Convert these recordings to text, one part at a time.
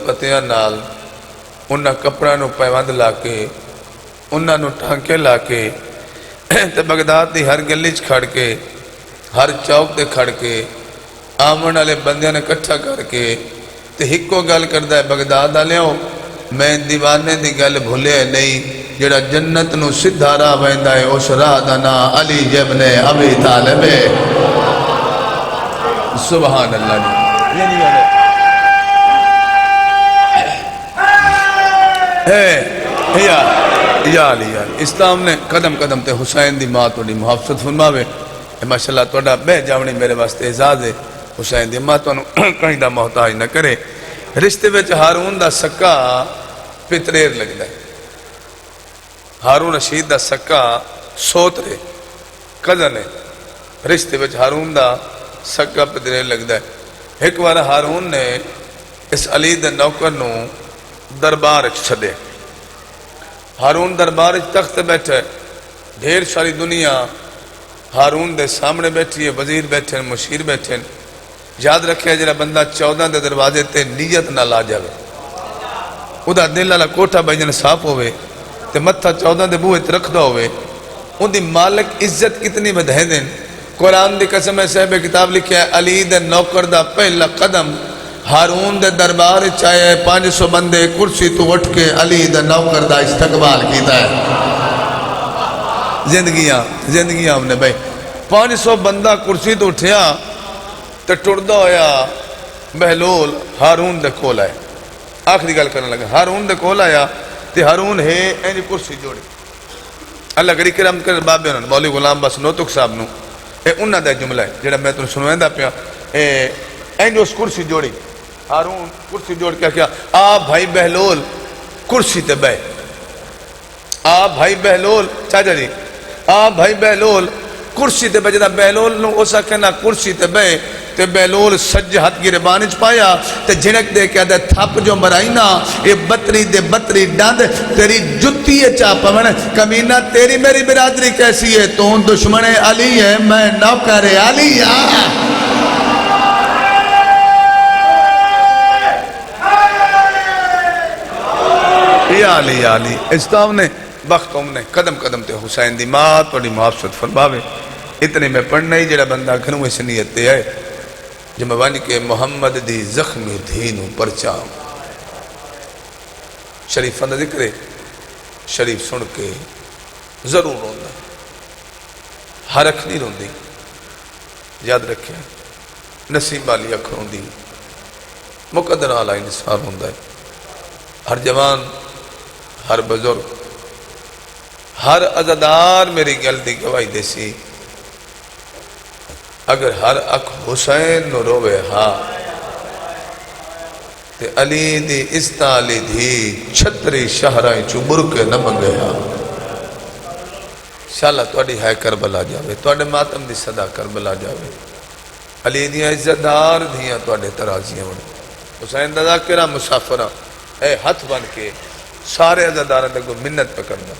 پتیاں نال انہاں کپڑا نو پیوند لا کے انہاں نو ٹانکے لا کے تے بغداد دی ہر گلی کھڑ کے ہر چوک تے کھڑ کے آمن والے بندیاں نے کٹھا کر کے تے ہکو گل کردا ہے بغداد والےو میں دیوانے دی گل بھولے نہیں جڑا جنت نو سدھا راہ ویندا ہے اس راہ دا نام علی ابن ابی طالب سبحان اللہ جی یا علی اسلام نے قدم قدم تے حسین دی ماں توڑی محافظت فرماوے ماشاءاللہ توڑا بے جاونی میرے واسطے اعزاز ہے حسین دی ماں تو کہیں دا محتاج نہ کرے رشتے وچ ہارون دا سکا پتریر لگدا ہے ہارون رشید دا سکا سوترے کزن ہے رشتے وچ ہارون دا سکا پتریر لگدا ہے ایک بار ہارون نے اس علی دے نوکر نو دربار چھڑے ہارون دربار تخت بیٹھے ڈھیر ساری دنیا ہارون دے سامنے بیٹھی ہے وزیر بیٹھے ہیں مشیر بیٹھے ہیں یاد رکھے جڑا بندہ 14 دے دروازے تے نیت نہ لا جاوے او دا دل والا کوٹھا بھجن صاف ہوئے تے متھا 14 دے بوئے تے رکھدا ہوئے ان دی مالک عزت کتنی بدھے دیں قرآن دی قسم ہے صاحب کتاب لکھیا ہے علی دے نوکر دا پہلا قدم ہارون دے دربار چاہے 500 بندے کرسی تو اٹھ کے علی دے نوکر دا استقبال کیتا ہے زندگیاں ہم نے بھائی 500 بندہ کرسی تو اٹھیا تے ٹردہ ہویا بہلول ہارون دے کول آئے آخری گل کرنے لگا ہارون دے کول آیا تے ہارون ہے اینی کرسی جوڑی اللہ کری کرم کر بابے انہوں مولی غلام بس نوتک صاحب نو اے انہاں دا جملہ ہے جڑا میں تنوں سنوائندہ پیا اینی اس کرسی جوڑی ہارون کرسی جوڑ کیا آ بھائی بہلول کرسی تے بے آ بھائی بہلول چاچا جی آ بھائی بہلول کرسی تے بے جدا بہلول نو اسا کہنا کرسی تے بے تے بہلول سج ہاتھ گرے بانچ پایا تے جھنک دے کیا دے تھپ جو مرائینا اے بطری دے بطری ڈاند تیری جتی ہے چاپا من کمینہ تیری میری برادری کیسی ہے تو دشمن علی ہے میں نوکر علی یا علی اسلام نے وقت نے قدم قدم تے حسین دی ماں توڑی محافظت فرماوے اتنے میں پڑھنا ہی جڑا بندہ گھنوں اس نیت تے آئے جمعوانی کے محمد دی زخمی دھینوں پرچام شریفہ دا ذکر شریف سن کے ضرور روندہ ہر اکھ نہیں روندی یاد رکھیں نصیب والی اکھ روندی مقدر آلہ انسان روندہ ہے ہر جوان ہر بزرگ ہر عزادار میری گل دی گواہی دے سی اگر ہر اکھ حسین نو روے ہاں تے علی دی استالی دھی چھتری شہرائیں چو برکے نہ منگے ہاں انشاءاللہ توڑی ہے کربلا جاوے توڑے ماتم دی صدا کربلا جاوے علی دیاں عزادار دیاں توڑے ترازیاں وڑے حسین دادا کرا مسافرہ اے ہاتھ بن کے سارے عزادارہ کو منت پکڑنا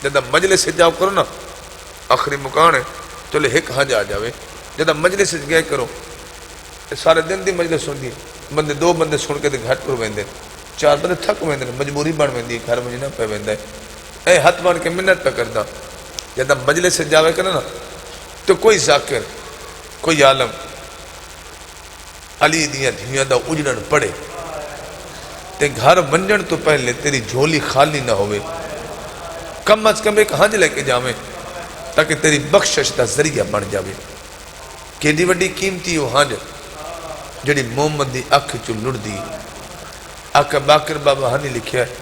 جدہ مجلس سے جاؤ کرو نا آخری مکان ہے چلے ہک ہاں جا جاوے جدہ مجلس سے گئے کرو سارے دن دی مجلس سن دی بندے 2 بندے سن کے گھٹ پر ویندے 4 بندے تھک ویندے مجبوری بن ویندی گھر مجھے نہ پہ ویندے اے ہاتھ بن کے منت پکڑنا جدہ مجلس سے جاوے کرنا نا تو کوئی ذاکر کوئی عالم علی دیاں دھیاں دا اجڑن پڑے تے گھر ونجن تو پہلے تیری جھولی خالی نہ ہوئے کم از کم ایک ہنج لے کے جاویں تاکہ تیری بخشش دا ذریعہ بن جاوے کیڑی وڈی قیمتی ہو ہنج جڑی محمد دی اکھ چو لڑ دی آقا باقر بابا ہنی لکھیا ہے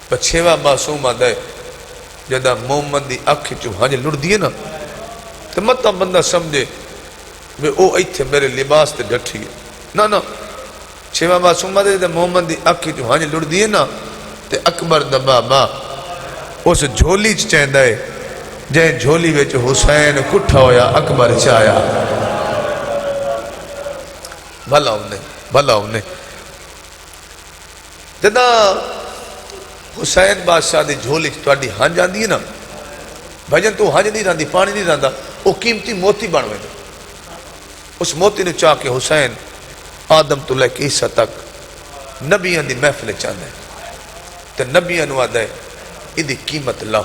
پچھیوہ معصوم آدھے جدہ محمد دی اکھ چو ہنج لڑ دیئے نا تو مطلب بندہ سمجھے وہ او ایتھے میرے لباس تے ڈٹھی ہے نا چھوہ معصوم آدھے جدہ محمد دی اکھ چو ہنج لڑ دیئے نا تے اکبر دا بابا اس جھولی چاہندہ ہے جائیں جھولی ویچ حسین کٹھا ہویا اکبر چاہیا بھلا ہم نے جدہ حسین بادشاہ دی جھولی توڑی ہنج آن دی نا بھجن تو ہنج نہیں رہن دی پانی نہیں رہن دا وہ قیمتی موتی بنوے دے اس موتی نے چاہ کے حسین آدم تو لے کے عیسیٰ تک نبیاں دی محفل چاہتا ہے تو نبیاں نو آدھا ہے ادھی قیمت لاؤ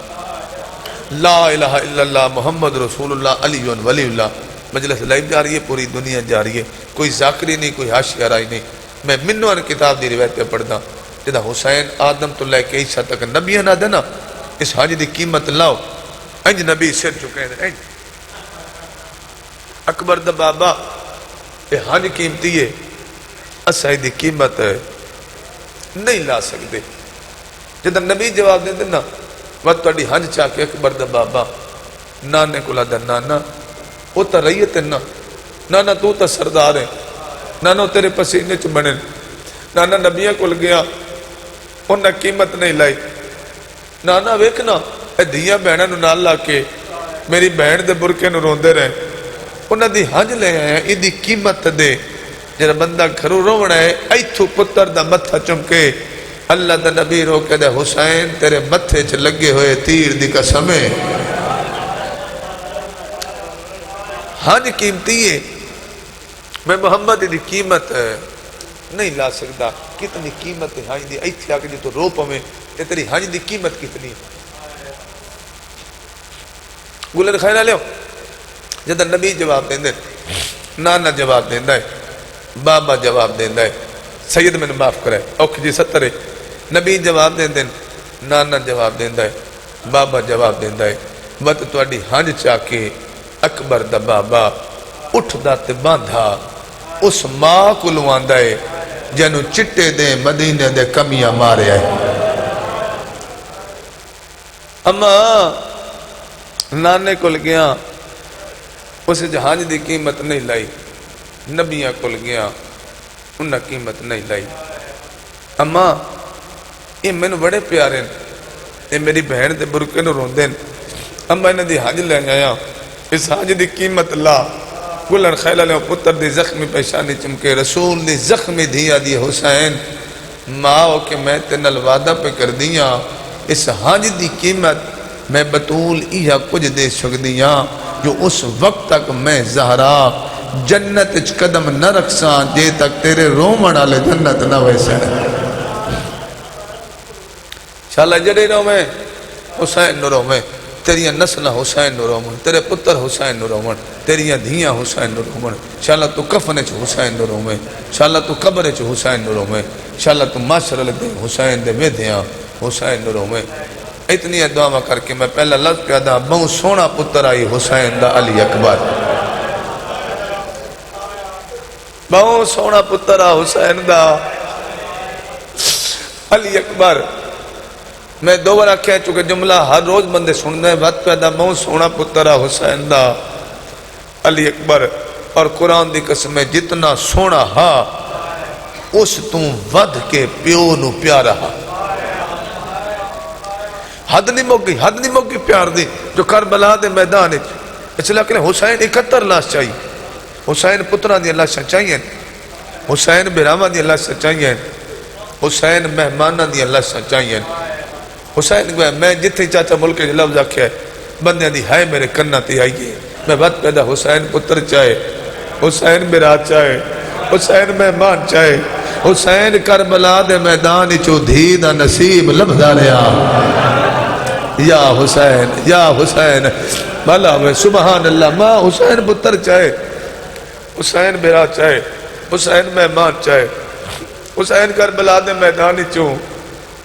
لا الہ الا اللہ محمد رسول اللہ علی ولی اللہ مجلس لائیو جا رہی ہے پوری دنیا جا رہی ہے کوئی ذاکری نہیں کوئی حاشیہ رائی نہیں میں منوان کتاب دی روایت پہ پڑھدا جدا حسین آدم تو لے کے عیسیٰ تک نبیاں نہ دینا اس حج دی قیمت لاؤ انج نبی سر چکے ہیں انج اکبر دا بابا یہ حج قیمتی ہے اسائی دی قیمت نہیں لا سکتے جدا نبی جواب دے دینا وقت توڑی حج چاہ کے اکبر دا بابا نانے کو لا دا نانا وہ تا رئیت ہے نانا تو تا سردار ہے نانا تیرے پسینے چ بنے نانا نبیاں کو لگیا انہاں قیمت نہیں لائی نانا ویکنا اے دھیاں بہنوں نو نال لا کے میری بہن دے برکے نو روندے رہے انہاں دی حج لے آئے ہیں ادھی قیمت دے جرا بندہ گھروں رونا ہے ایتھو پتر دا متھا چمکے اللہ دا نبی رو کے دے حسین تیرے متھے چ لگے ہوئے تیر دی قسمیں حج قیمتی ہے میں محمد دی قیمت نہیں لا سکتا کتنی قیمت ہے حج دی ایتھے آکے جو تو رو پویں تے تیری حج دی قیمت کتنی ہے گلر خیرہ لیو جدہ نبی جواب دیں دے نانا جواب دیں دے بابا جواب دیں دے سید میں نے معاف کرے اوکھ جی سترے نبی جواب دیں دے نانا جواب دیں دے بابا جواب دیں دے وقت توڑی حج چاہ کے اکبر دا بابا اٹھ دا تے باندھا اس ماں کو لوان دے جنو چٹے دے مدینے دے کمیاں مارے آئے اما نانے کو لگیا اسے جہاں دی قیمت نہیں لائی نبیاں کو لگیا انہاں قیمت نہیں لائی اما یہ میں نے بڑے پیارے یہ میری بہن دے برکے نو روندے اما انہاں دی حج لے آیا اس حج دی قیمت لا گلن خیلہ لے پتر دی زخمی پیشانی چمکے رسول دی زخمی دیا دی حسین ماں کہ میں تنل وعدہ پہ کر دیا اس حج دی قیمت میں بطول ایہا کچھ دے سکدیاں جو اس وقت تک میں زہرا جنت اچ قدم نہ رکھساں جے تک تیرے رومن آلے جنت نہ ویسے شاءاللہ جڑے رو میں حسین نو رو میں تیریاں نسلہ حسین نو رومن تیرے پتر حسین نو رومن تیریاں دھیاں حسین نو رومن شاءاللہ تو کفنے چھ حسین نو رومن شاءاللہ تو قبر چھ حسین نو رومن شاءاللہ تو معاشرہ لگ دے حسین دے ویدیاں حسین نو رومن اتنی دعا کر کے میں پہلا لفظ کہا دا بہت سونا پتر آئی حسین دا علی اکبر بہت سونا پتر آ حسین دا علی اکبر میں دو بار کہہ چکے جملہ ہر روز بندے سن دیں بات پیدا بہت سونا پتر آ حسین دا علی اکبر اور قرآن دی قسم میں جتنا سونا ہا اس توں ود کے پیو نو پیارا ہا حد نہیں موگی پیار دی جو کربلا دے میدان اس لیے حسین 71 لاش چاہیے حسین پتران دی لاشاں چاہیے حسین برامان دی لاشاں چاہیے حسین مہمانہ دی لاشاں چاہیے حسین کو میں جتنے چاچا ملک کے لفظ آکھیا ہے بندے دی ہائے میرے کنہ تی آئیے میں بات پیدا حسین پتر چاہے حسین برا چاہے حسین مہمان چاہے حسین کربلا دے میدان چو دھی دا نصیب لبدا رہا یا حسین بھلا ہوئے سبحان اللہ ماں حسین پتر چاہے حسین برا چاہے حسین مہمان چاہے حسین کربلا دے میدان چو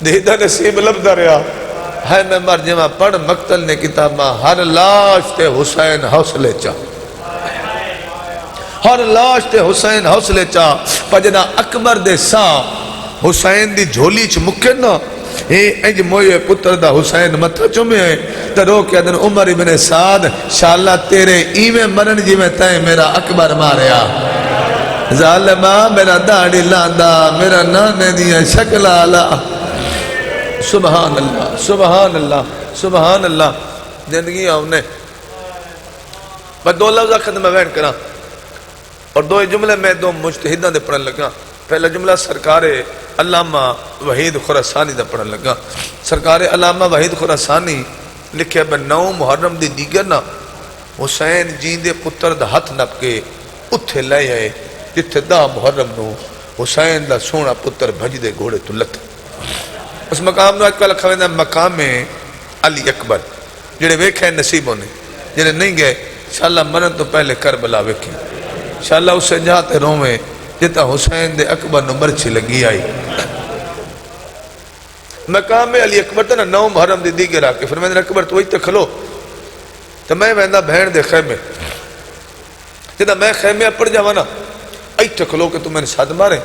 دھی دا نصیب لبدا رہا ہے میں مر جمع پڑھ مقتل نے کتاب ماں ہر لاش تے حسین حوصلے چاہ ہر لاش تے حسین حوصلے چاہ پجنا اکبر دے سا حسین دی جھولی چ مکے نا انج موئے پتر دا حسین متھا چومے ہیں ترو کے ادن عمر ابن سعد شاءاللہ تیرے ایویں مرن جی میں تائیں میرا اکبر ماریا ظالمہ میرا داڑی لاندا میرا نانے دیا شکل آلہ سبحان اللہ سبحان اللہ سبحان اللہ زندگی آؤنے میں دو لفظہ ختم میں وین کرا اور دو جملے میں دو مجتہدہ دے پڑھن لگا پہلا جملہ سرکار علامہ وحید خراسانی دا پڑھن لگا سرکار علامہ وحید خراسانی لکھے بے 9 محرم دی دیگر نا حسین جین دے پتر دا ہتھ نپ کے اتھے لے آئے جتھے 10 محرم نو حسین دا سونا پتر بھج دے گھوڑے تو لت اس مقام نو اج کل لکھا ویندا مقام علی اکبر جڑے ویکھے نصیب ہونے جڑے نہیں گئے انشاءاللہ مرن تو پہلے کربلا ویکھیں انشاءاللہ اس سے جاتے رویں جتا حسین دے اکبر نو مرچی لگی آئی مقام علی اکبر تا نا 9 محرم دی دیگر آکے فرمائے اکبر تو وہی تے کھلو تو میں ویندا بہن دے خیمے جتا میں خیمے پڑ جاوانا ایتھے کھلو کہ تو میں نے ساتھ مارے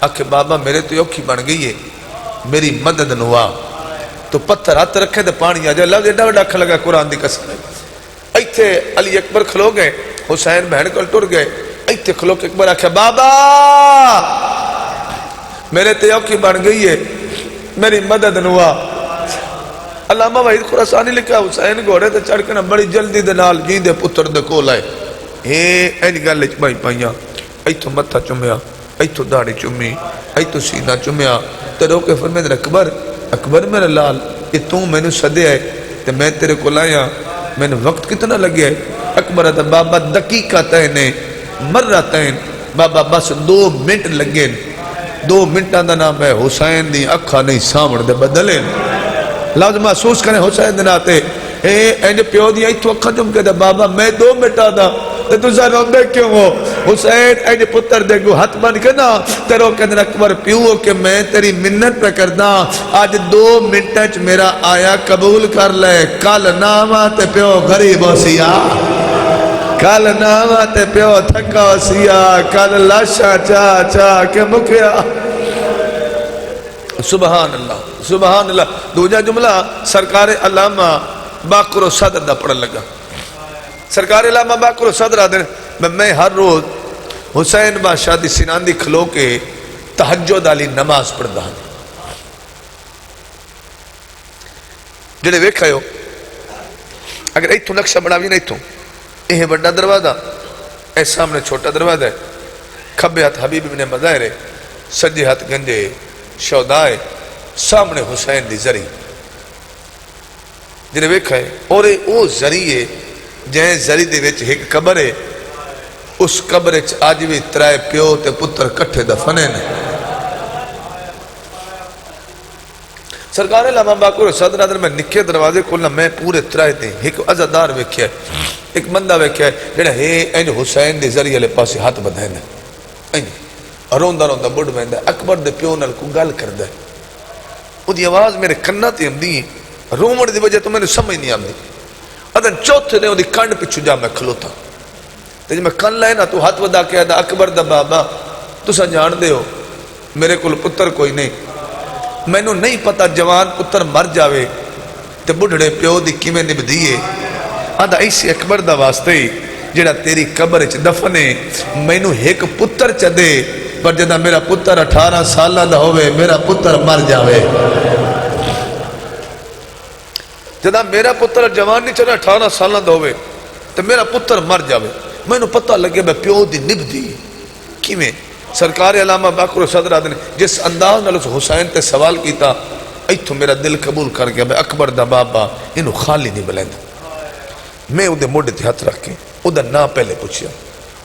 آکھے بابا میرے تو اوکھی بن گئی ہے میری مدد نوا تو پتھر ہاتھ رکھے تو پانی آ جائے لفظ ایڈا وڈا اکھ لگا قرآن دی قسم ایتھے علی اکبر کھلو گئے حسین بہن کل ٹر گئے ایتھے کھلو کہ اکبر آکھے بابا میرے تو اوکھی بن گئی ہے میری مدد نوا علامہ وحید خراسانی لکھا حسین گھوڑے تے چڑھ کے نا بڑی جلدی دے نال جیندے پتر دے کول آئے اینج گل وچ بائی پائیاں ایتھوں متھا چومیا ایتھوں داڑھی چومی ایتھوں سینہ چومیا تے رو کے فرمائے اکبر اکبر میرا لال کہ تو میں نے صدے آئے تے میں تیرے کو لایا میں نے وقت کتنا لگے ہے اکبر آتا بابا دقیقہ تینے مرہ تین بابا بس 2 منٹ لگے 2 منٹاں دا نام ہے حسین دی اکھا نہیں سامن دے بدلے لفظ محسوس کریں حسین دے ناتے اینج پیو دی ایتھوں اکھا جم کے دے بابا میں 2 منٹاں دا تے تسا روندے کیوں ہو حسین اینج پتر دے گو ہاتھ بن کے نا تیرو کہ دن اکبر پیو کہ میں تیری منت پہ کردہ آج 2 منٹیں میرا آیا قبول کر لے کل ناما تے پیو غریب ہو سیا کل ناما تے پیو تھکا ہو سیا کل لاشا چاہ چاہ کے مکیا سبحان اللہ دوجہ جملہ سرکار علامہ باقر و صدر دا پڑھ لگا سرکار علامہ باقر و صدر آدھر میں ہر روز حسین بادشاہ دی سینان دی کھلو کے تہجد علی نماز پڑھ دا جڑے ویکھا ہو اگر ایتھوں نقشہ بڑھا بھی نہیں ایتھوں یہ بڑا دروازہ اے سامنے چھوٹا دروازہ ہے کھبے ہاتھ حبیب ابن مظاہر ہے سجے ہاتھ گنجے شہدائے سامنے حسین دی زری جڑے ویکھا ہے اور او ذریعے جہاں زری دے ویچ ایک قبر ہے اس قبر اچ آج بھی 3 پیو تے پتر کٹھے دفنے نے سرکار علامہ باقر صدر آدھر میں نکھے دروازے کھولنا میں پورے 3 دیں ایک عزادار ویکھیا ہے ایک بندہ ویکھیا ہے جڑا ہے اینج حسین دے ذریعے لے پاسے ہاتھ بدھائیں ہے اینج روندہ روندہ بڑھ بیندہ اکبر دے پیو نال کو گال کردہ ہے وہ دی آواز میرے کنہ تے ہم دی رومڑ دی وجہ تو میں نے سمجھ نہیں آمدی ادھر چوتھے نے وہ دی کانڈ پچھو جا میں کھلوتا جب میں کن لائے نا تو ہاتھ ودا کیا دا اکبر دا بابا تو سا جان دے ہو میرے کل پتر کوئی نہیں میں نو نہیں پتا جوان پتر مر جاوے تے بڑھڑے پیو دی کی میں نب دیئے آدھا ایسی اکبر دا واسطے جڑا تیری قبر اچ دفنے میں نو ایک پتر چا دے پر جدہ میرا پتر 18 سالہ دا ہوئے میرا پتر مر جاوے جدہ میرا پتر جوان نہیں چلا 18 سالہ دا ہوئے تو میرا پتر مر جاوے میں نو پتہ لگے میں پیو دی نب دی کی میں سرکار علامہ باقر صدر آدھنے جس انداز نال اس حسین تے سوال کیتا ایتھو میرا دل قبول کر گیا میں اکبر دا بابا انہوں خالی نہیں بلائندہ میں او دے موڑے تے ہاتھ رکھ کے او دا نا پہلے پوچھیا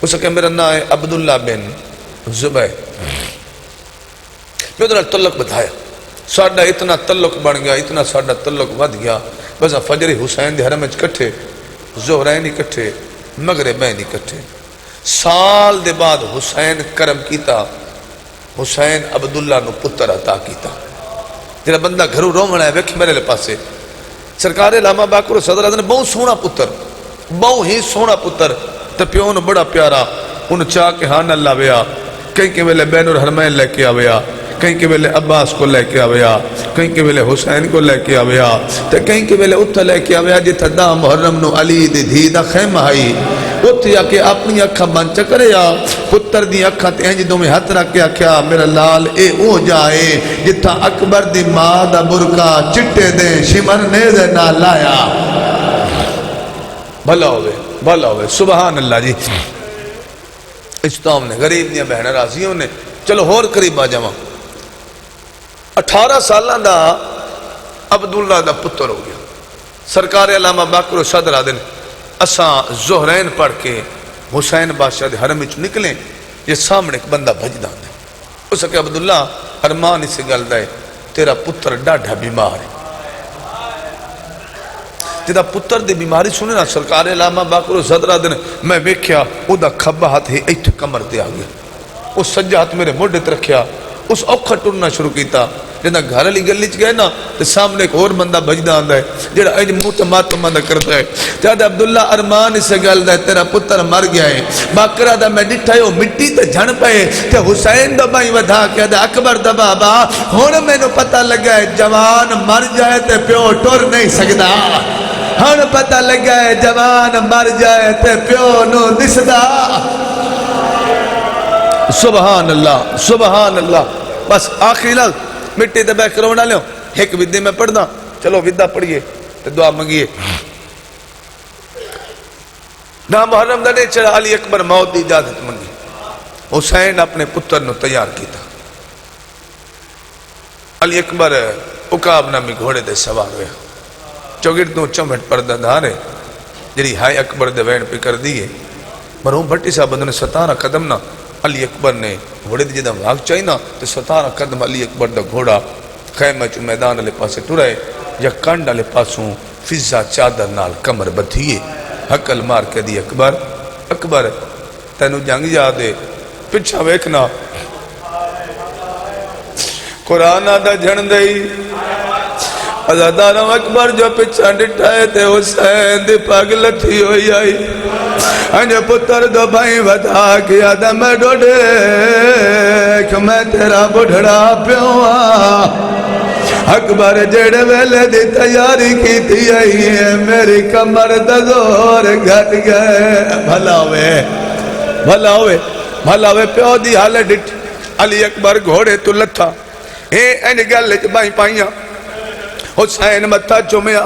اسے کہ میرا نا ہے عبداللہ بن زبیر میں ادھر تعلق بتایا ساڑھا اتنا تعلق بن گیا اتنا ساڑھا تعلق ود گیا بس فجر حسین دے حرم اچ کٹھے زہرین کٹھے مغربین کٹھے سال دے بعد حسین کرم کیتا حسین عبداللہ نو پتر عطا کیتا جنہا بندہ گھروں رومنا ہے ویکھ میرے لے پاسے سرکار علامہ باقر صدر حضرت نے بہت سونا پتر بہت ہی سونا پتر تے پیو نو بڑا پیارا انہوں چاہ کے ہاں اللہ ویا کہیں کے ویلے بین الحرمین لے کے آویا کہیں کے ویلے عباس کو لے کے آویا کہیں کے ویلے حسین کو لے کے آویا تے کہیں کے ویلے اتھا لے کے آویا جتا دا محرم نو علی دی دھی دا خیمہ آئی اتھا جا کے اپنی اکھا بان چکرے آ پتر دی اکھا تے ہیں جدوں میں ہاتھ رکھ کے آکھیا میرا لال اے او جائے جتا اکبر دی ماں دا برکا چٹے دے شمر نیزے نہ لایا بھلا ہوئے سبحان اللہ جی اجتام نے غریب نے بہن راضیوں نے چلو ہور قریب آ جاواں 18 سالہ دا عبداللہ دا پتر ہو گیا سرکار علامہ باقر صدر آدھن اساں زہرین پڑھ کے حسین بادشاہ دے حرم وچ نکلیں یہ سامنے ایک بندہ بھج داندے اس کہ عبداللہ ارمان اس گل دے تیرا پتر ڈاڈھا بیمار ہے، تیرا پتر دی بیماری سنے نا سرکار علامہ باقر صدرہ دن میں ویکھیا او دا کھبا ہاتھ ہی ایتھ کمر تے آ گیا، اس سجا ہاتھ میرے موڈے تے رکھیا، اس اوکھا ٹرنا شروع کیتا، جنہاں گھر علی گلی چ گئے نا تے سامنے ایک اور بندہ بجدا آندا ہے جڑا اج منہ تے ماتم بندہ کرتا ہے، تے آدھا عبداللہ ارمان اس گل دا تیرا پتر مر گیا ہے، باقر دا میں ڈٹھا ہے او مٹی تے جھن پئے تے حسین دا بھائی ودھا کے آدھا اکبر دا بابا ہن مینوں پتہ لگا ہے جوان مر جائے تے پیو ٹر نہیں سکدا، ہن پتہ لگا ہے جوان مر جائے تے پیو نو دسدا۔ سبحان اللہ سبحان اللہ۔ بس آخری لفظ مٹی تے بہ کرونا لیو ایک ودے میں پڑھنا، چلو ودا پڑھیے تے دعا منگیے۔ نہ محرم دا ڈے چڑھا، علی اکبر موت دی اجازت منگی، حسین اپنے پتر نو تیار کیتا، علی اکبر عقاب نامی گھوڑے دے سوار ہویا، چوگردوں چمٹ پردہ دھارے جری ہائے اکبر دے وین پہ کر دیئے، مرحوم بھٹی صاحب نے 17 قدم نہ علی اکبر نے گھوڑے دی جدہ بھاگ چاہینا تو 17 قدم علی اکبر دا گھوڑا خیمہ چو میدان علی پاسے ٹرائے، یا کانڈ علی پاسوں فضا چادر نال کمر بدھیے، حقل مار کے دی اکبر اکبر تینو جنگ یادے پچھا ویکھنا قرآن آدھا جھن دئی ازادارم اکبر جو پچھا ڈٹھائے تے حسین دی پاگ لتھی ہوئی آئی، انجھے پتر دو بھائی ودا کیا دا میں ڈوڑے کہ میں تیرا بڑھڑا پیوا، اکبر جڑے ویلے دی تیاری کی تھی آئی ہے میری کمر دا زور گھٹ گئے، بھلا ہوئے پیو دی حال ڈٹ علی اکبر گھوڑے تو لتھا، این گل بھائی پائیاں، حسین متھا چومیا،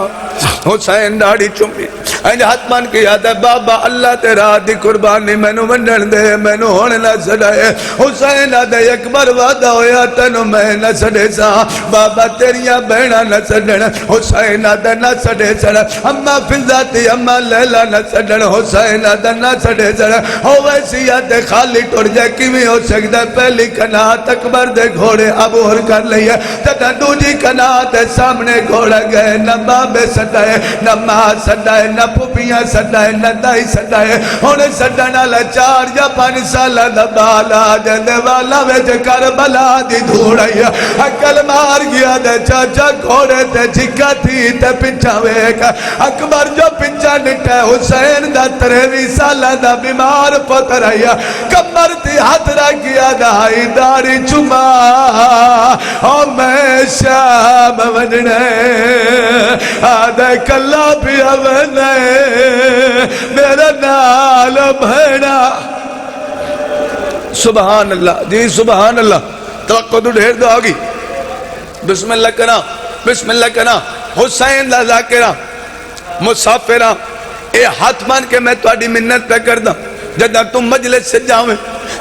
حسین ڈاڑی چومی، انج ہاتھ مان کے یاد ہے بابا اللہ تیرا دی قربانی مینو ونڈن دے مینو ہونے نہ سڑائے، حسین آدھے اکبر وعدہ ہویا تینو میں نہ سڑے سا بابا تیریاں بہنا نہ سڑن، حسین آدھے نہ سڑے سڑ، اما فضاتی اما لیلہ نہ سڑن، حسین آدھے نہ سڑے سڑ، ہو ویسی آدھے خالی ٹوڑ جائے کیویں ہو سکتا پہلی کنات اکبر دے گھوڑے عبور کر لئے، تتا دوجی کنات سامنے گھوڑا گئے، نہ بابے سڑائے نہ ماں سڑائے نہ پھوپیاں سڑائے نہ دائی سڑائے، انہیں سڑنا لے 4 یا 5 سالہ دا بالا جندے والا ویچ کربلا دی دھوڑائی، اکل مار گیا دے چاچا گھوڑے تے جھکا تھی تے پنچا ویک، اکبر جو پنچا نٹے حسین دا 23 سالہ دا بیمار پتر آیا، کمر تی ہاتھ رہ گیا دائی داری چما، او میں شام ونڈنے آدھے کلا بھی اونے میرا نال بھیڑا۔ سبحان اللہ جی سبحان اللہ، توقع تو ڈھیر دو آگی، بسم اللہ کنا بسم اللہ کنا، حسین دا ذاکرہ مسافرہ اے ہاتھ مان کے میں تو آڈی منت پہ کردہ، جدہ تم مجلس سے جاؤں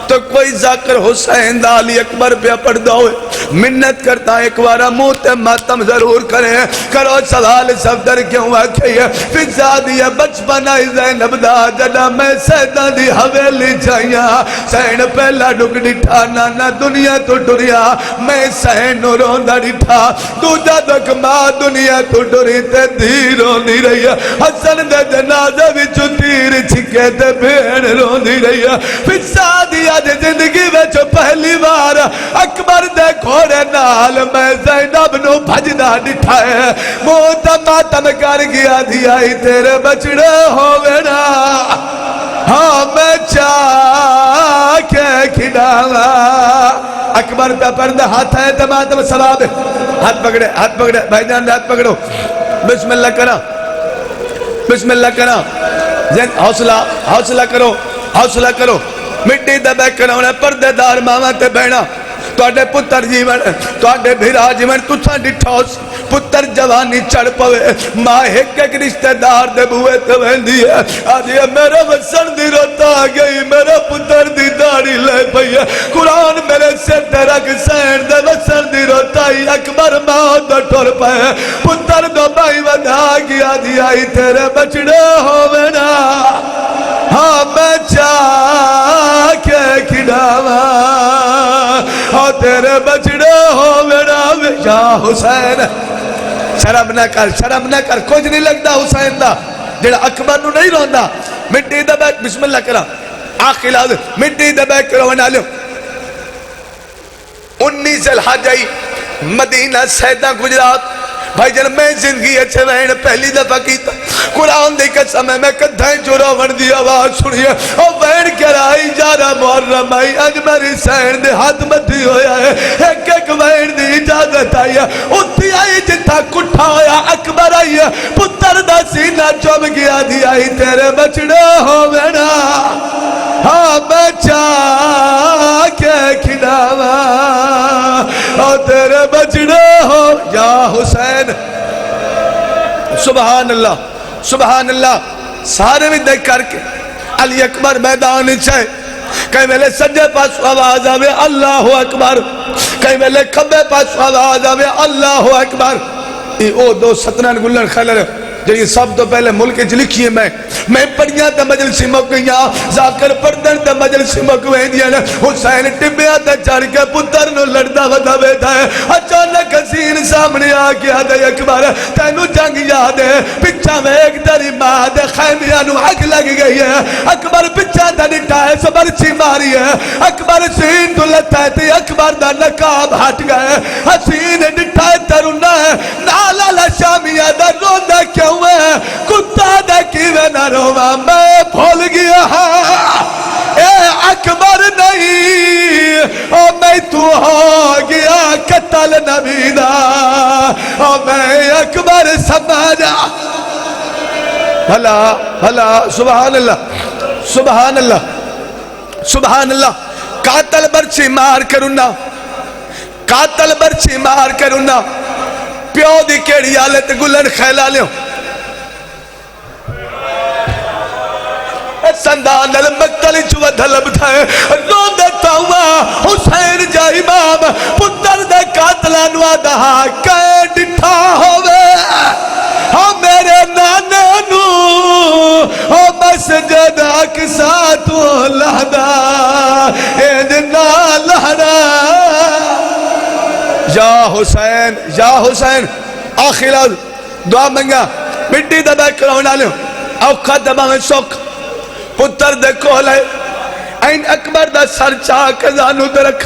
تو کوئی ذاکر حسین دا علی اکبر پہ پڑھ دوئے، منت کرتا ایک وارا موت ماتم ضرور کریں، کرو سوال صفدر کیوں آکھئے، فضا دیا بچپنا زینب دا جدہ میں سیدہ دی حویلی چاہیا، سین پہلا ڈک ڈٹھا نانا دنیا تو ڈریا، میں سین روندہ ڈٹھا، دوجہ دک ماں دنیا تو ڈری تے دھی روندی رہی، حسن دے جنازہ وچو تیر چھکے تے بھیڑ روندی رہی، فضا دیا دے زندگی وچ پہلی بار اکبر دے گھوڑے نال میں زینب نو بھجدا ڈٹھا ہے، موت ماتم کر گیا دیا ہی تیرے بچڑے ہوئے نا، ہاں میں چاہ کے کھڑاوا، اکبر پہ پردہ ہاتھ ہے تو ماتم ثواب، ہاتھ پکڑے بھائی جان ہاتھ پکڑو، بسم اللہ کرا بسم اللہ کرا، حوصلہ کرو، مٹی دبے کرونے پردے دار ماما تے بہنا، توڑے پتر جیون توڑے بھیرا جیون تُتھا ڈٹھوس پتر جوانی چڑھ پوے، ماں ایک رشتہ دار دے بوئے تو بہندی ہے، آجیے میرا وسن دی روتا گئی، میرا پتر دی داری لے پئی، قرآن میرے سے درک سین دے وسن دی روتا ہی اکبر ماں دو ٹور پائے، پتر دو بھائی ودھا گیا دیا ہی تیرے بچڑے ہوئے نا، ہاں میں چاہ کے کھڑاوا، اور تیرے بچڑے ہو میرا یا حسین شرم نہ کر کچھ نہیں لگتا حسین دا جڑا اکبر نو نہیں روندا مٹی دا بیک بسم اللہ کرا آخی لاز مٹی دا بیک کرو بنا لیو 19 الحج آئی مدینہ سیدہ گجرات بھائی جن میں زندگی اچھے وین پہلی دفعہ کیتا قرآن دی قسم ہے میں کدھائیں چورا ون دی آواز سنیا اور وین کرائی جارا محرم آئی اجمر حسین دے ہاتھ مٹھی ہویا ہے ایک ایک وین دی اجازت آئی ہے اتھی آئی جتھا کٹھا ہویا اکبر آئی ہے پتر دا سینہ چوم گیا دی آئی تیرے بچڑے ہو میرا ہاں بچا کے کھڑاوا اور تیرے بچڑے ہو یا حسین سبحان اللہ سارے بھی دیکھ کر کے علی اکبر میدان چاہے کہیں میلے سجے پاس آواز آوے اللہ اکبر کہیں میلے کھبے پاس آواز آوے اللہ اکبر یہ او دو ستنان گلن خیلے جی سب تو پہلے ملک لکھی ہے میں پڑھیاں تا مجلسی مکیاں ذاکر پردن تا مجلسی مکویں دیا حسین ٹبیاں تا چڑھ کے پتر نو لڑدا ودا بیٹھا ہے اچانک حسین سامنے آ کے آدھے اکبر تینو جنگ یاد ہے پچھا میں ایک دری ماں دے خیمیاں نو آگ لگ گئی ہے اکبر پچھا تا نٹا ہے سبر چھی ماری ہے اکبر حسین تو لتا ہے تی اکبر دا نقاب ہٹ گئے حسین نٹا ہے ترونا ہے نالا لشامیاں دا روندہ کیوں کتا دیکھیوے نہ روا میں بھول گیا اے اکبر نہیں او میں تو ہو گیا قتل نبی دا او میں اکبر سمجھا بھلا سبحان اللہ قاتل برچی مار کرونا پیو دی کیڑی آلت گلن خیلا لیوں سندان المقتل چوہ دھلب تھائے رو دیتا ہوا حسین جا امام پتر دے قاتلانوا دہا کئے ڈٹھا ہوئے ہم میرے نانے نو او مسجد اقصا تو لہدا ایدنا لہدا یا حسین آخر دعا منگا مٹی دبا کرونا لیوں اوقات دبا میں سوک پتر دے کولے این اکبر دا سر چاہ کزانو درک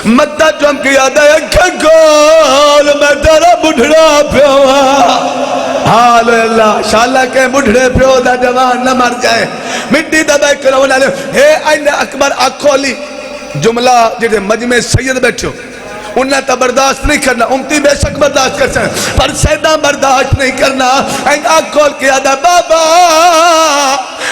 مدہ جم کیا دے اکھا گول میں درہ بڑھڑا پیوا حالاللہ شاءاللہ کے بڑھڑے پیو دا جوان نہ مر جائے مٹی دا بے کرونا لے اے این اکبر آکھولی جملہ جیسے مجمع سید بیٹھو انہیں تا برداشت نہیں کرنا امتی بے شک برداشت کر سکتے پر سیدہ برداشت نہیں کرنا این آنکھ کھول کے آدھا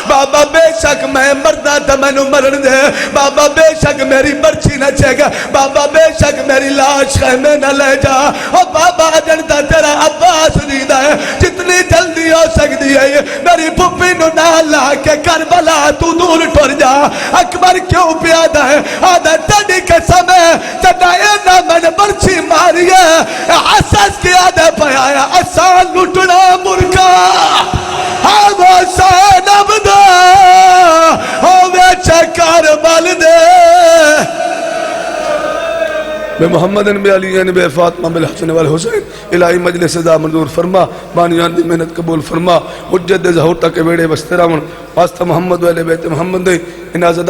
بابا بے شک میں مردہ تھا میں نو مرن دے بابا بے شک میری برچی نہ چھے گا بابا بے شک میری لاش خیمے نہ لے جا اور بابا جنتا تیرا عباس دیدہ ہے جتنی جلدی ہو سکتی ہے میری پپی نو نہ لا کے کربلا تو دور ٹھور جا اکبر کیوں پیادہ ہے آدھا تڑی کے سمیں تڑائے نہ میں نے برچی ماری ہے حساس کی آدھے پہ آیا آسان لٹنا مرکا ہم حسین عبدہ ہوئے چکر بل دے بے محمد بے علی بے فاطمہ بے الحسن والحسین الہی مجلس دا منظور فرما بانیان دی محنت قبول فرما حجت دے ظہور تک بیڑے بستراون واسطہ محمد والے بیت محمد دے انازدہ